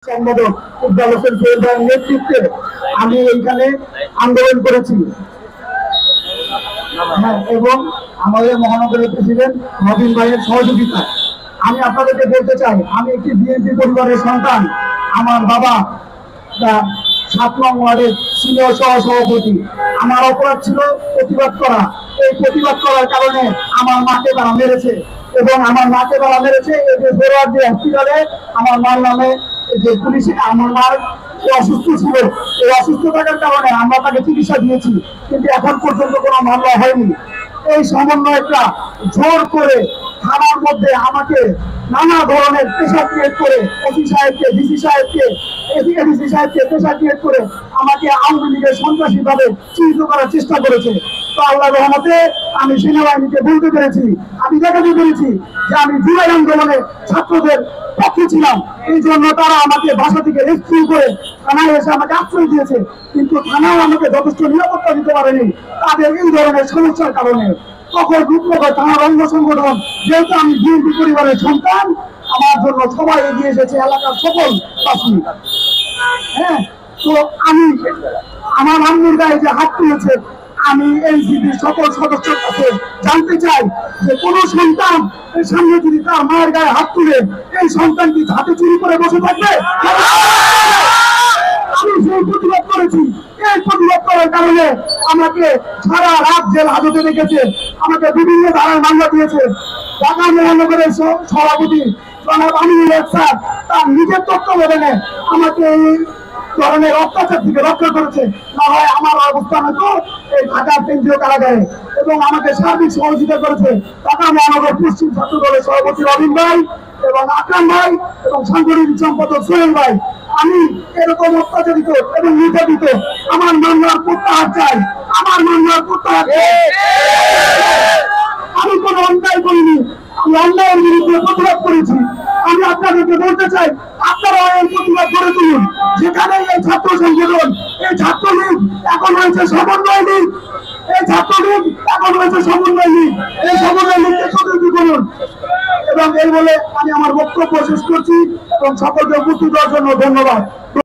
সম্পাদক ইকবাল হোসেন সোহেল ভাইয়ের নেতৃত্বে আমি এইখানে আন্দোলন করেছি। হ্যাঁ, এবং আমাদের মহানগরের প্রেসিডেন্ট নবীন ভাইয়ের সহযোগিতা। আমি আপনাদেরকে বলতে চাই, আমি একটি বিএনপি পরিবারের সন্তান। আমার বাবা 7 নং ওয়ার্ডের সিনিয়র সহসভাপতি। আমার অপরাধ ছিল প্রতিবাদ করা। এই প্রতিবাদ করার কারণে আমার মাকে তারা মেরেছে, এবং আমার মাকে তারা মেরেছে এই যে ফেরোয়ার্দী হসপিটালে আমার মার নামে যে পুলিশ, আমার মার অসুস্থ ছিল, এই অসুস্থ থাকার কারণে আমরা তাকে চিকিৎসা দিয়েছি, কিন্তু এখন পর্যন্ত কোনো মামলা হয়নি। এই সমন্বয়টা জোর করে থানার মধ্যে আমাকে নানা ধরনের প্রেশার ক্রিয়েট করে, ওসি সাহেবকে, ডিসি সাহেবকে, এডিসি সাহেবকে প্রেশার ক্রিয়েট করে আমাকে আওয়ামী লীগের সন্ত্রাসী ভাবে চিহ্নিত করার চেষ্টা করেছে। তো আল্লাহ রহমতে আমি সেনাবাহিনীকে বলতে পেরেছি, আমি দেখাতে পেরেছি যে আমি জুলাই আন্দোলনে ছাত্রদের পক্ষে ছিলাম। এই জন্য তারা আমাকে বাসা থেকে রেস্কিউ করে থানায় এসে আমাকে আশ্রয় দিয়েছে, কিন্তু থানাও আমাকে যথেষ্ট নিরাপত্তা দিতে পারেনি তাদের এই ধরনের সমস্যার কারণে। তখন রূপনগর থানার অঙ্গ সংগঠন, যেহেতু আমি বিএনপি পরিবারের সন্তান, আমার জন্য সবাই এগিয়ে এসেছে, এলাকার সকল বাসী। হ্যাঁ, তো আমি আমার আম্মুর গায়ে যে হাত তুলেছে, আমি এনসিপির সকল সদস্যের কাছে জানতে চাই যে কোন সন্তান এর সামনে যদি তার মায়ের গায়ে হাত তুলে, এই সন্তান কি হাতে চুরি করে বসে থাকবে? আমি সেই প্রতিবাদ করেছি। এই প্রতিবাদ করার কারণে আমাকে সারা রাত জেল হাজতে রেখেছে, আমাকে বিভিন্ন ধারায় মামলা দিয়েছে। ঢাকা মহানগরের সভাপতি জনাব আমিনুল হক স্যার তার নিজের তত্ত্বাবধানে আমাকে এই ধরনের অত্যাচার থেকে রক্ষা করেছে। না হয় আমার অবস্থান হতো এই ঢাকার কেন্দ্রীয় কারাগারে। এবং আমাকে সার্বিক সহযোগিতা করেছে ঢাকা মহানগর পশ্চিম ছাত্র দলের সভাপতি রবিন ভাই এবং আকরাম ভাই এবং সাংগঠনিক সম্পাদক সোহেল ভাই। আমি এরকম অত্যাচারিত এবং নির্যাতিত, আমার মামলার প্রত্যাহার চাই, আমার মামলার প্রত্যাহার চাই। আমি কোনো অন্যায় করিনি, আমি অন্যায়ের বিরুদ্ধে প্রতিবাদ করেছি। আমি আপনাদেরকে বলতে চাই, আপনারা এই প্রতিবাদ করে তুলুন। যেখানে এই ছাত্র সংগঠন, এই ছাত্রলীগ এখন হয়েছে সমন্বয় লীগ, এই ছাত্রলীগ এখন হয়েছে সমন্বয় লীগ, এই সমন্বয় লীগকে সতর্ক করুন। এবং এই বলে আমি আমার বক্তব্য শেষ করছি এবং সকলকে উপস্থিত হওয়ার জন্য ধন্যবাদ।